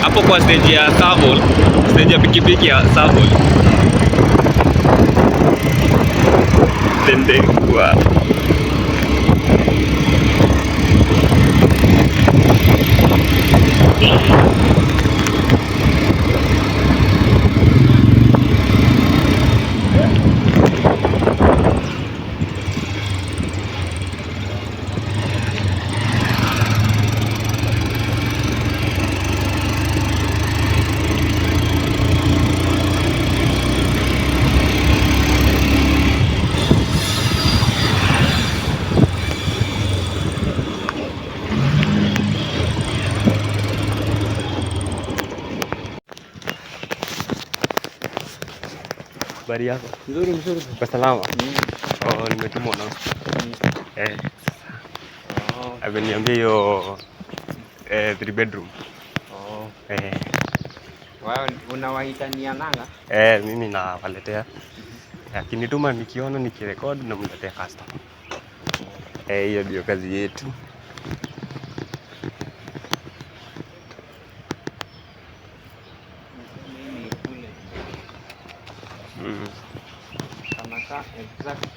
Hapo kwa stage ya Savol, stage ya pikipiki ya Savol. Tendekwa. Habari yako? Nzuri. Kwa salama? Oh, nimetumwa na ameniambia hiyo 3 bedroom. Wao unawaitania nanga? Mimi nawaletea. Akinituma nikiona nikirekodi na mletea customer. Hiyo ndio kazi yetu. Exact.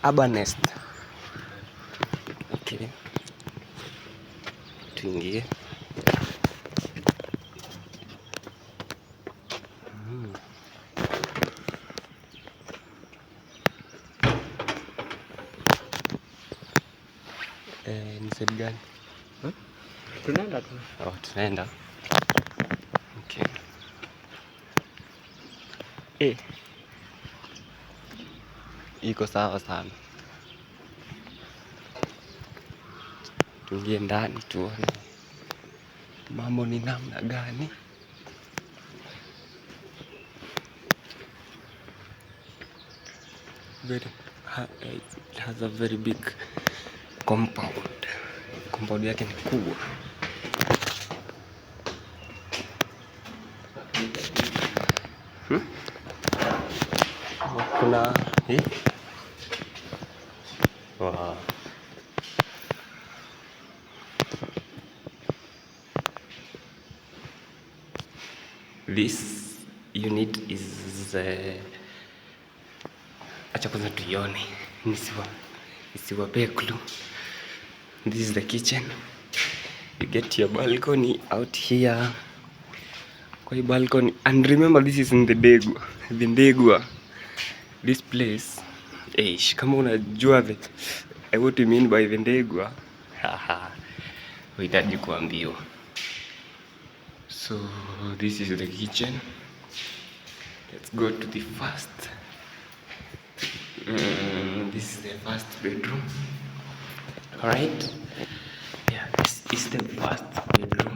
Urban Nest. Okay. Tuingie. Ni side gani? Tunaenda tu. Tunaenda. Okay. Iko sawa sana. Tuingie ndani tuone mambo ni namna gani. It has a very big compound. Compound yake ni kubwa. Kuna hii. Wow. This unit is acha kwanza tuione. Nisiwape clue. This is the kitchen. You get your balcony out here. Kwa hii balcony, and remember this is in the Ndegwa. This place, kama unajua what you mean by the Ndegwa, uhitaji kuambiwa. So this is the kitchen. Let's go to the first. This is the first bedroom. Alright. Yeah, this is the first bedroom.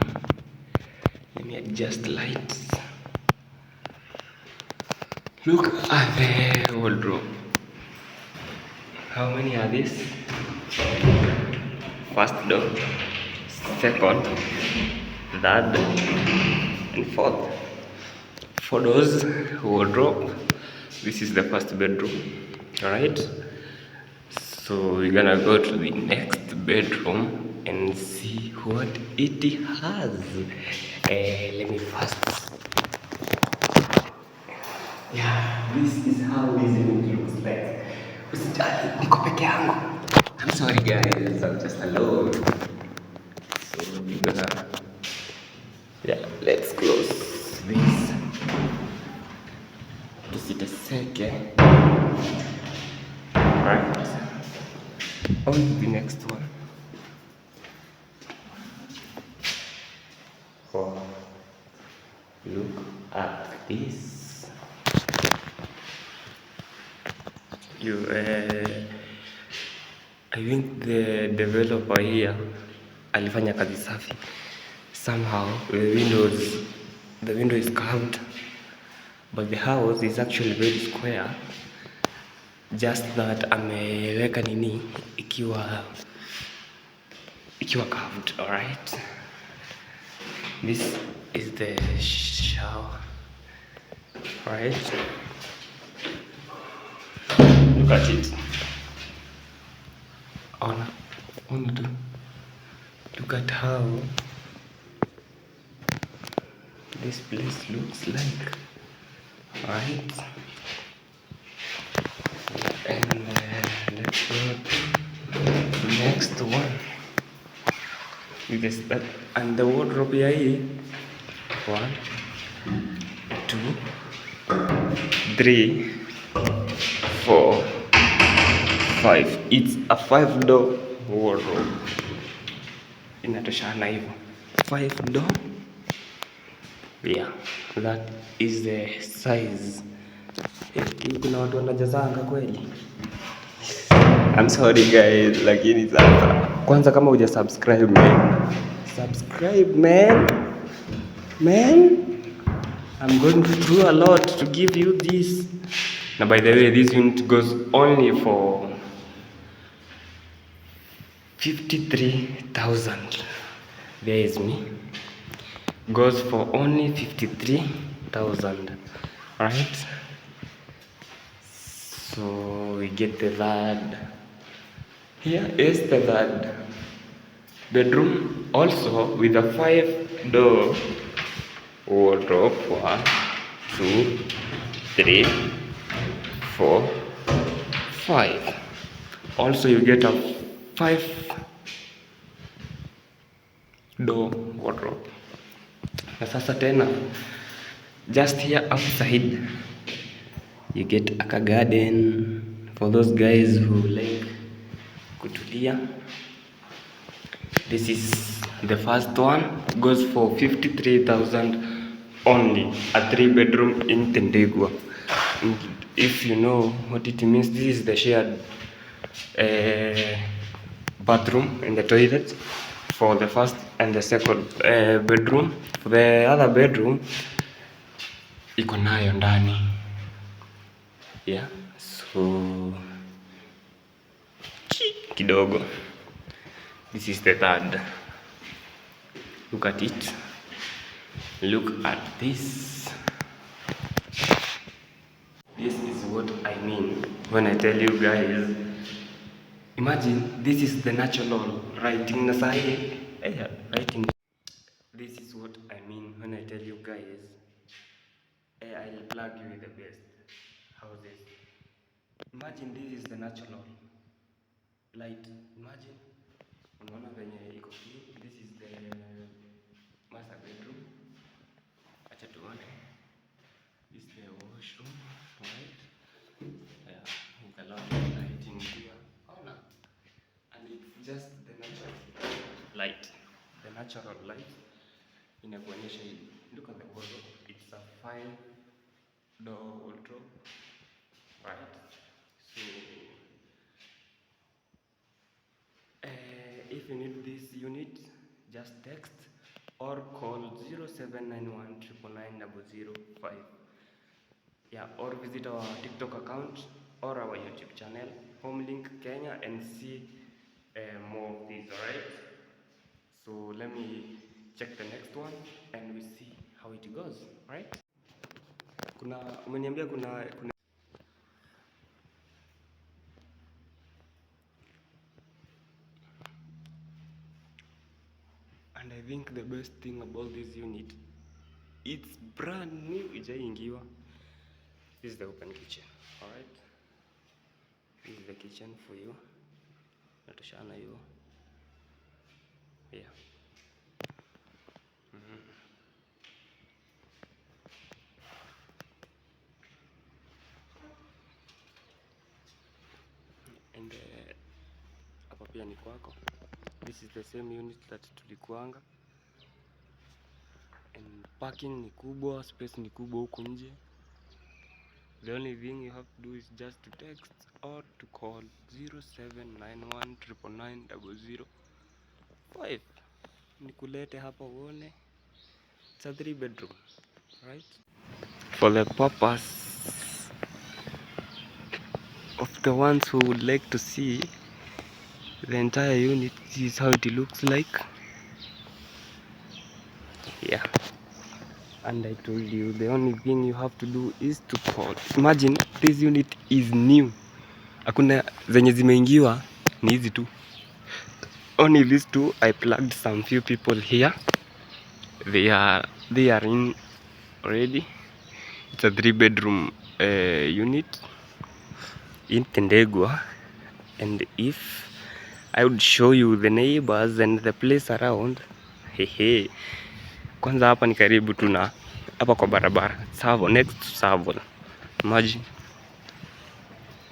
Let me adjust lights. Look at the wardrobe. How many are these? First door, second, third, and fourth. 4 doors, wardrobe. This is the first bedroom. Alright. So we're gonna go to the next bedroom and see what it has. Let me first. Yeah, this is how this room looks like. Usijali, niko peke yangu. I'm sorry guys, I'm just alone. So we're gonna, let's close this. Just a second. Right. On to the next one. Wow. Look at this. I think the developer here alifanya kazi safi. Somehow the window is carved, but the house is actually very square. Just that ameweka nini ikiwa carved. Alright, this is the shower. Right? Look at it. Look at how this place looks like. Right? And let's go to the next one. This that and the wardrobe here. 1, 2, 3, 4, 5. It's a 5-door wardrobe. Inatoshana hivyo. 5-door. Yeah, that is the size. Kuna watu wanajazanga kweli. I'm sorry guys, lakini sasa kwanza kama uja subscribe man. Subscribe man. I'm going through a lot to give you this. Now by the way, this unit goes only for 53,000. There is me. Goes for only 53,000. Right? So we get the third. Here is the third bedroom, also with a 5-door wardrobe. 1, 2, 3, 4, 5. Also you get a 5-door wardrobe. Na sasa tena, just here outside you get a garden for those guys who like kutulia. This is the first one, goes for 53,000 only, a 3-bedroom in Tendegwa. If you know what it means, this is the shared bathroom and the toilet for the first and the second bedroom. For the other bedroom iko nayo ndani. Yeah, so kidogo. This is the third. Look at it. Look at this. This is what I mean when I tell you guys. Imagine this is the natural writing na sahi. Writing. This is what I mean when I tell you guys. I'll plug you with the best houses. Imagine this is the natural light. Imagine unaona venye iko clean. This is the master bedroom. Acha tuone. This is the washroom, right? Yeah, with a lot of lighting here. Ona. And it's just the natural light. The natural light inakuonyesha hivi. Look at the wardrobe. It's a 5-door wardrobe. Right? So if you need this unit, just text or call 0791 999 005. Yeah, or visit our TikTok account or our YouTube channel, Homelink Kenya, and see more of these. Alright? So let me check the next one and we see how it goes. Right? Umeniambia kuna and I think the best thing about this unit, it's brand new, ijaingiwa. This is the open kitchen. Alright, this is the kitchen for you. Natoshana hiyo. Yeah. And hapa pia ni kwako. This is the same unit that tulikuanga. And parking ni kubwa, space ni kubwa huku nje. The only thing you have to do is just to text or to call 0791 999 005. Nikulete hapa uone. It's a 3-bedroom, right? For the purpose of the ones who would like to see the entire unit, this is how it looks like. Yeah. And I told you the only thing you have to do is to call. Imagine this unit is new. Hakuna zenye zimeingiwa, ni hizi tu. Only these two. I plugged some few people here. They are in already. It's a 3-bedroom unit in Tendegwa. And if I would show you the neighbors and the place around, hehe. Kwanza hapa ni karibu tuna hapa kwa barabara. Savo, next to Savo. Imagine.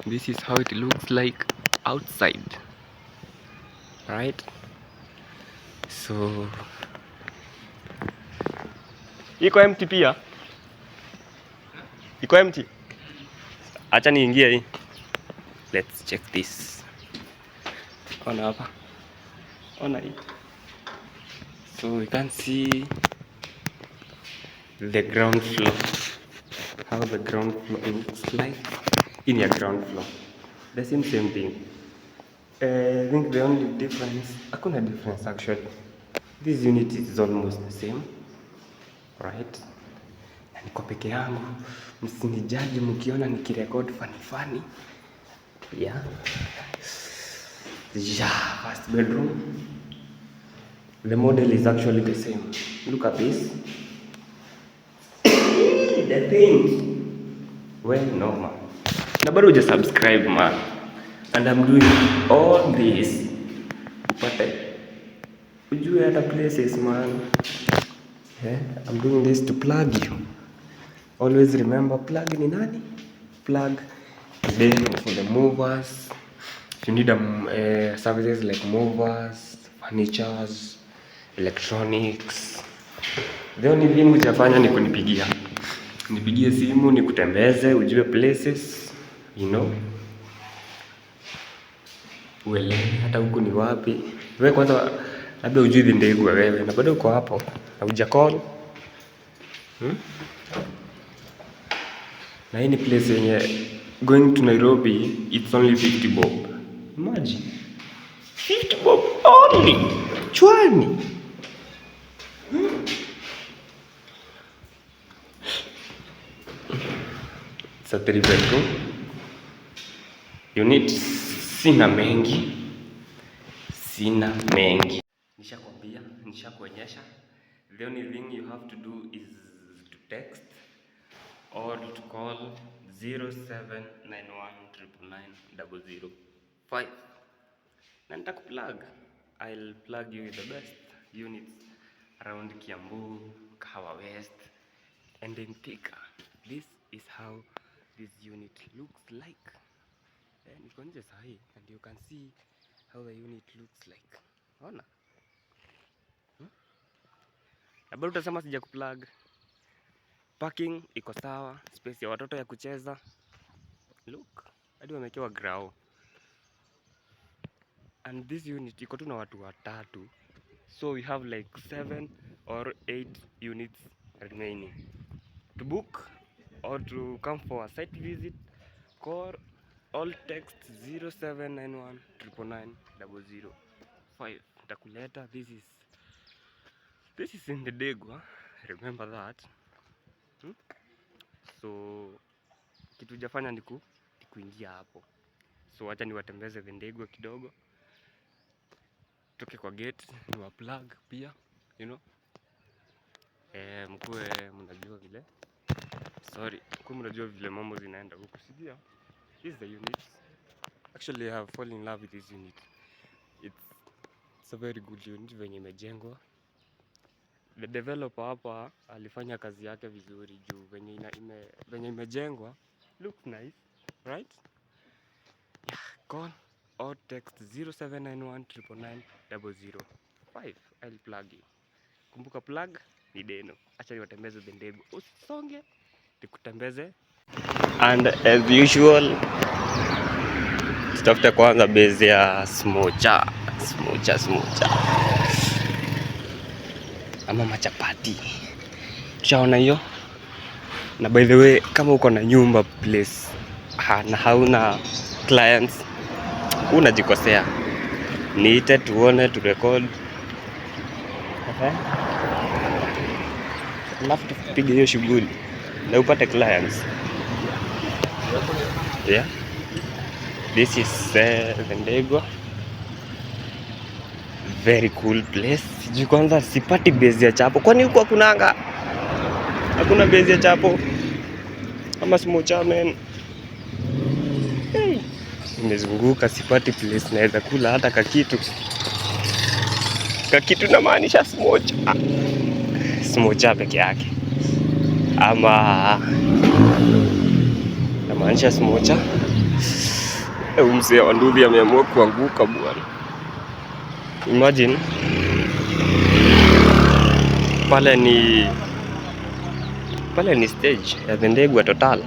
This is how it looks like outside. Right? So iko empty pia. Iko empty. Acha niingie hii. Let's check this. Ona hapa. Ona hii. So we can see the ground floor. How the ground floor looks like in your ground floor. The same thing. I think the only difference, hakuna difference actually. This unit is almost the same. Right? Na niko peke yangu. Msinijaji mkiona nikirecord funny. Yeah. First bedroom. The model is actually the same. Look at this. The thing. Well, no man. Na bado uja subscribe man. And I'm doing all this. Upate. Ujue hata places man. Yeah, I'm doing this to plug you. Always remember, plug ni nani? Plug. Then for the movers. If you need services like movers, furnitures, electronics. The only thing hujafanya ni kunipigia. Nipigie simu, nikutembeze, ujue places, you know. Uelewe hata huku ni wapi. Wewe kwanza labda ujui Thendegwa wewe na bado uko hapo na uja call. Na hii ni place yenye going to Nairobi, it's only 50 bob. Imagine. 50 bob only. Chwani. It's a 3-bedroom unit. Sina mengi. Nishakwambia, nishakuonyesha. The only thing you have to do is to text or to call 0791999005. Na nitakuplug. I'll plug you with the best units around Kiambu, Kahawa West, and in Thika. This is how this unit looks like. Niko nje sahi and you can see how the unit looks like. Ona? Na bado utasema sija kuplug. Parking iko sawa, space ya watoto ya kucheza. Look, hadi wamekewa grau. And this unit iko tu na watu watatu. So we have like 7 or 8 units remaining. To book or to come for a site visit, call or text 0791999005. Nitakuleta. This is in Thendegwa. Remember that. So kitu hujafanya ni kuingia hapo. So acha niwatembeze Thendegwa kidogo. Toke kwa gate ni wa plug pia, you know. Mkuwe mnajua vile. Mkuwe mnajua vile mambo zinaenda huku, sijia. This is the unit. Actually I have fallen in love with this unit. It's a very good unit venye imejengwa. The developer hapa alifanya kazi yake vizuri juu venye imejengwa. Looks nice, right? Yeah, call or text 0791999005. I'll plug you. Kumbuka plug ni deno. Acha niwatembeze Thendegwa. Usonge nikutembeze. And as usual, tutafute kwanza base ya smocha. Ama machapati. Tushaona hiyo. Na by the way, kama uko na nyumba place na hauna clients, unajikosea. Niite tuone, tu record. alafu tupige hiyo shughuli na upate clients. Yeah, this is the Ndegwa, very cool place. Sijui kwanza sipati base ya Chapo, kwani huko hakunanga? Hakuna base ya Chapo ama Smocha man? Hey, nimezunguka sipati place naweza kula hata kakitu na maanisha Smocha peke yake, ama namaanisha Smocha. Mzee wa Nduthi ameamua kuanguka bwana. Imagine pale ni stage ya the Ndegwa Total.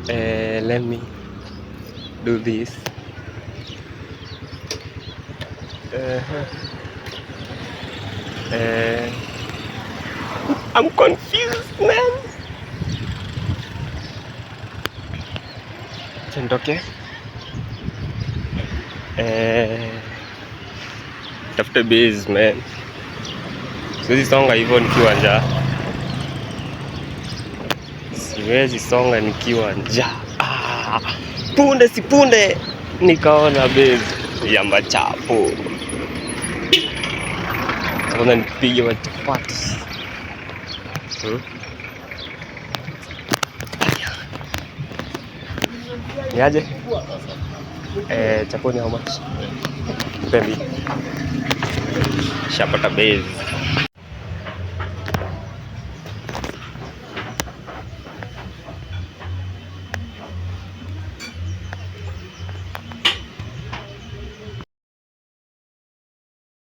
Let me do this. I'm confused man. Chendoke. Tafute base man. Siwezi songa hivyo nikiwa njaa. Siwezi songa nikiwa njaa. Punde si punde nikaona base ya Machapo. Sasa nipige matapati. Niaje? Chaponi how much? Pendi. Shapata base.